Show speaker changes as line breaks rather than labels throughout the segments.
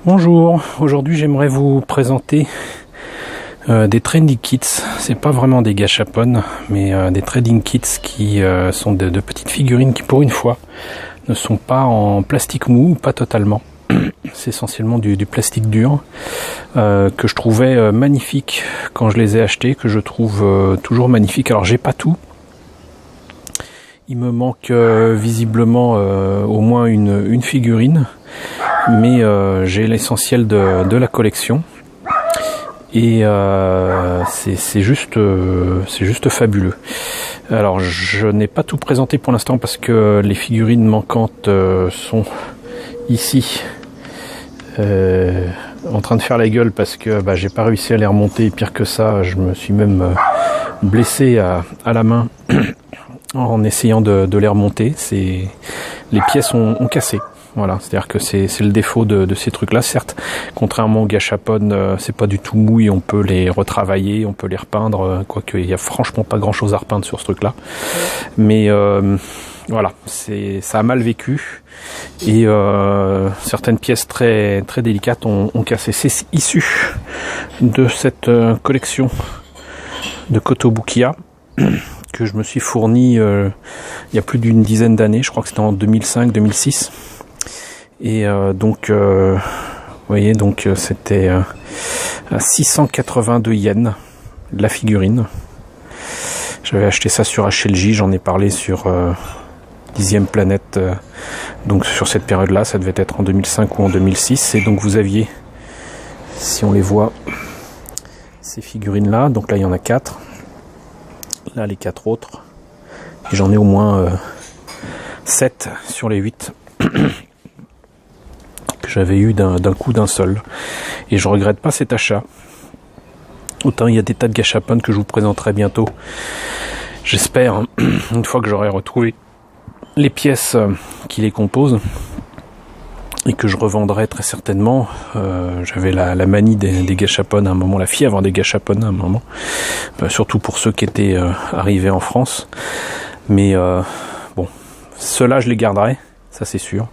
Bonjour, aujourd'hui j'aimerais vous présenter des trading kits. C'est pas vraiment des gâchapon, mais des trading kits qui sont de petites figurines qui pour une fois ne sont pas en plastique mou, pas totalement. C'est essentiellement du plastique dur que je trouvais magnifique quand je les ai achetés, que je trouve toujours magnifique. Alors j'ai pas tout. Il me manque visiblement au moins une figurine, mais j'ai l'essentiel de la collection et c'est juste fabuleux. Alors je n'ai pas tout présenté pour l'instant parce que les figurines manquantes sont ici en train de faire la gueule parce que j'ai pas réussi à les remonter, et pire que ça, je me suis même blessé à la main en essayant de les remonter. Les pièces ont cassé. Voilà, c'est-à-dire que c'est le défaut de ces trucs-là. Certes, contrairement au gâchapon, c'est pas du tout mou et on peut les retravailler, on peut les repeindre, quoique il y a franchement pas grand-chose à repeindre sur ce truc-là. Mais voilà, ça a mal vécu et certaines pièces très très délicates ont cassé. C'est issu de cette collection de Kotobukiya que je me suis fourni il y a plus d'une dizaine d'années. Je crois que c'était en 2005-2006. Et donc, vous voyez, donc c'était à 682 yens de la figurine. J'avais acheté ça sur HLJ, j'en ai parlé sur 10e planète. Donc sur cette période-là, ça devait être en 2005 ou en 2006. Et donc vous aviez, si on les voit, ces figurines-là. Donc là, il y en a 4. Là, les 4 autres. Et j'en ai au moins 7 sur les 8. Que j'avais eu d'un coup d'un seul. Et je regrette pas cet achat. Autant il y a des tas de gâchapon que je vous présenterai bientôt. J'espère, une fois que j'aurai retrouvé les pièces qui les composent et que je revendrai très certainement. J'avais la manie des gâchapon à un moment, la fièvre des gâchapon à un moment, surtout pour ceux qui étaient arrivés en France. Mais bon, ceux-là je les garderai, ça c'est sûr,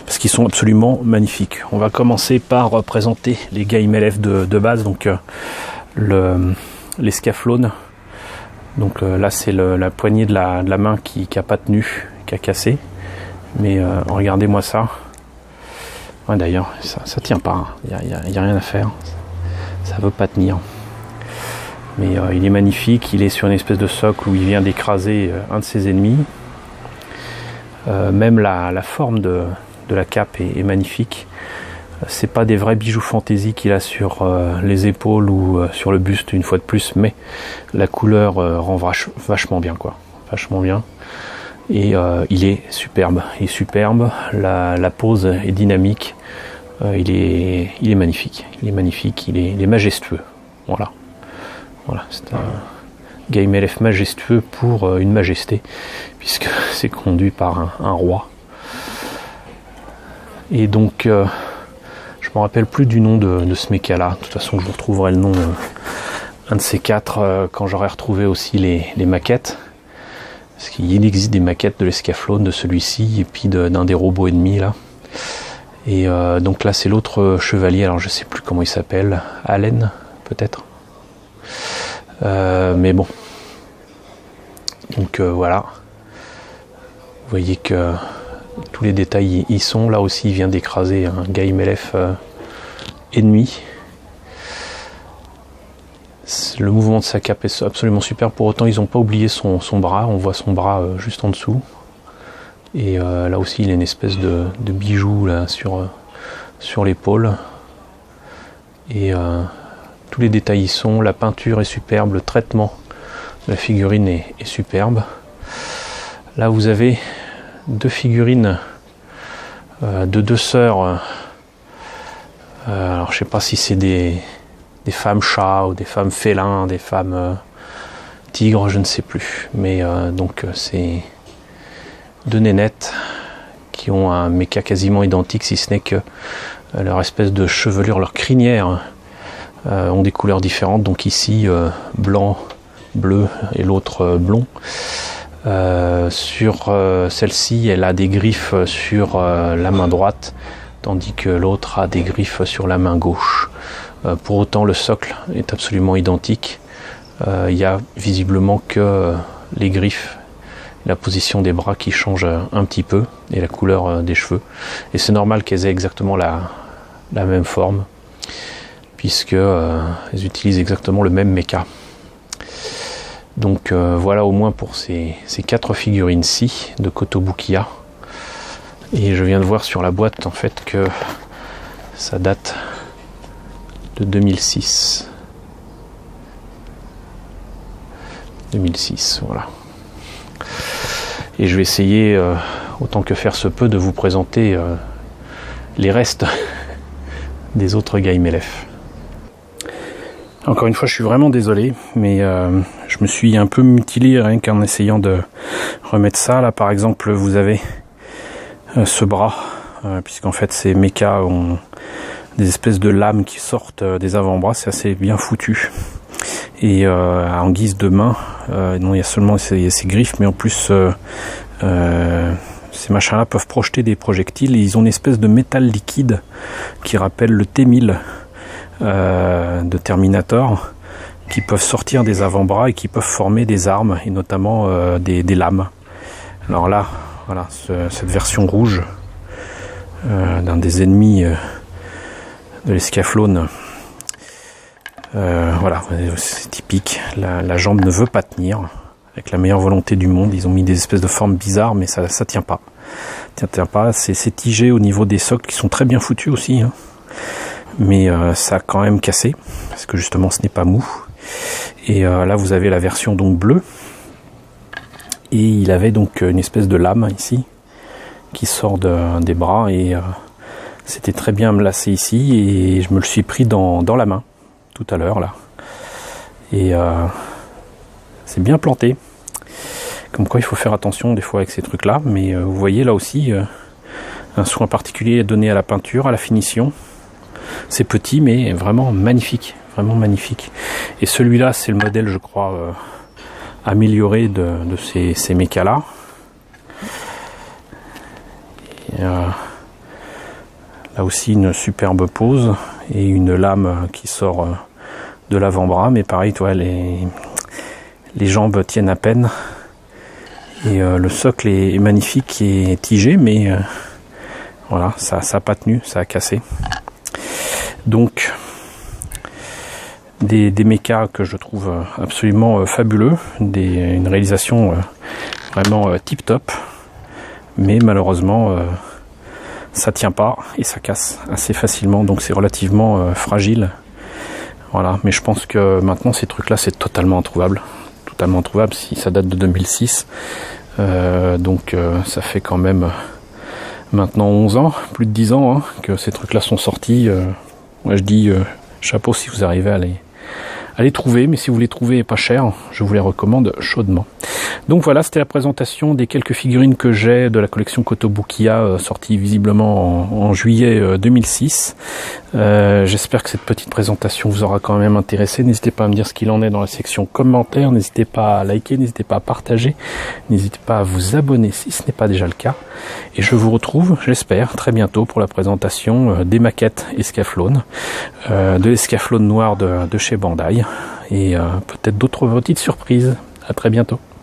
parce qu'ils sont absolument magnifiques. On va commencer par présenter les Game LF de base, donc les Scaphlone. Donc là c'est la poignée de la main qui a pas tenu, qui a cassé. Mais regardez-moi ça. Ouais, d'ailleurs, ça tient pas. Il y a rien à faire. Ça veut pas tenir. Mais il est magnifique. Il est sur une espèce de socle où il vient d'écraser un de ses ennemis. Même la forme de la cape est magnifique. C'est pas des vrais bijoux fantaisie qu'il a sur les épaules ou sur le buste une fois de plus, mais la couleur rend vachement bien, quoi. Vachement bien. Et il est superbe. Il est superbe. La pose est dynamique. Il est magnifique. Il est magnifique. Il est majestueux. Voilà. C'est un Game LF majestueux pour une majesté, puisque c'est conduit par un roi. Et donc, je me rappelle plus du nom de ce méca-là. De toute façon, je vous retrouverai le nom un de ces 4 quand j'aurai retrouvé aussi les maquettes. Parce qu'il existe des maquettes de l'Escaflowne, de celui-ci, et puis d'un des robots ennemis là. Et donc là c'est l'autre chevalier, alors je sais plus comment il s'appelle, Allen peut-être. Mais bon. Donc voilà. Vous voyez que tous les détails y sont. Là aussi il vient d'écraser un Game LF ennemi. Le mouvement de sa cape est absolument super. Pour autant, ils n'ont pas oublié son bras. On voit son bras juste en dessous. Et là aussi, il a une espèce de bijou là, sur l'épaule. Et tous les détails y sont. La peinture est superbe. Le traitement de la figurine est superbe. Là, vous avez 2 figurines de 2 sœurs. Alors, je ne sais pas si c'est des femmes chats ou des femmes félins, des femmes tigres, je ne sais plus. Mais donc c'est 2 nénettes qui ont un méca quasiment identique, si ce n'est que leur espèce de chevelure, leur crinière ont des couleurs différentes. Donc ici blanc, bleu et l'autre blond. Sur celle-ci, elle a des griffes sur la main droite, tandis que l'autre a des griffes sur la main gauche. Pour autant, le socle est absolument identique. Il y a visiblement que les griffes, la position des bras qui changent un petit peu, et la couleur des cheveux. Et c'est normal qu'elles aient exactement la même forme, puisque elles utilisent exactement le même mecha. Donc voilà au moins pour ces 4 figurines-ci de Kotobukiya. Et je viens de voir sur la boîte en fait que ça date de 2006. 2006, voilà. Et je vais essayer, autant que faire se peut, de vous présenter les restes des autres Game LF. Encore une fois, je suis vraiment désolé, mais je me suis un peu mutilé rien qu'en essayant de remettre ça. Là, par exemple, vous avez ce bras, puisqu'en fait, ces mechas ont des espèces de lames qui sortent des avant-bras. C'est assez bien foutu. Et en guise de main, non, il y a seulement ces griffes, mais en plus, ces machins-là peuvent projeter des projectiles. Et ils ont une espèce de métal liquide qui rappelle le T-1000 de Terminator, qui peuvent sortir des avant-bras et qui peuvent former des armes, et notamment des lames. Alors là, voilà, cette version rouge d'un des ennemis de l'escaflowne. Voilà, c'est typique. La jambe ne veut pas tenir. Avec la meilleure volonté du monde, ils ont mis des espèces de formes bizarres, mais ça tient pas. Tient pas. C'est tigé au niveau des socles qui sont très bien foutus aussi, hein. Mais ça a quand même cassé parce que justement ce n'est pas mou. Et là vous avez la version donc bleue. Et il avait donc une espèce de lame ici qui sort des bras et c'était très bien lacé ici et je me le suis pris dans la main tout à l'heure là. Et c'est bien planté. Comme quoi il faut faire attention des fois avec ces trucs là. Mais vous voyez là aussi un soin particulier est donné à la peinture, à la finition. C'est petit mais vraiment magnifique. Vraiment magnifique. Et celui-là c'est le modèle je crois amélioré de ces mechas là. Et, là aussi une superbe pose et une lame qui sort de l'avant-bras, mais pareil toi les jambes tiennent à peine et le socle est magnifique et tigé, mais voilà, ça a pas tenu, ça a cassé. Donc des mechas que je trouve absolument fabuleux, une réalisation vraiment tip top, mais malheureusement ça tient pas et ça casse assez facilement, donc c'est relativement fragile. Voilà, mais je pense que maintenant ces trucs là c'est totalement introuvable si ça date de 2006. Donc ça fait quand même maintenant 11 ans, plus de 10 ans hein, que ces trucs là sont sortis. Moi je dis chapeau si vous arrivez à les trouver, mais si vous les trouvez pas cher, je vous les recommande chaudement. Donc voilà, c'était la présentation des quelques figurines que j'ai de la collection Kotobukiya, sortie visiblement en juillet 2006. J'espère que cette petite présentation vous aura quand même intéressé. N'hésitez pas à me dire ce qu'il en est dans la section commentaires, n'hésitez pas à liker, n'hésitez pas à partager, n'hésitez pas à vous abonner si ce n'est pas déjà le cas. Et je vous retrouve, j'espère, très bientôt pour la présentation des maquettes Escaflowne, de l'Escaflowne noir de chez Bandai, et peut-être d'autres petites surprises. À très bientôt.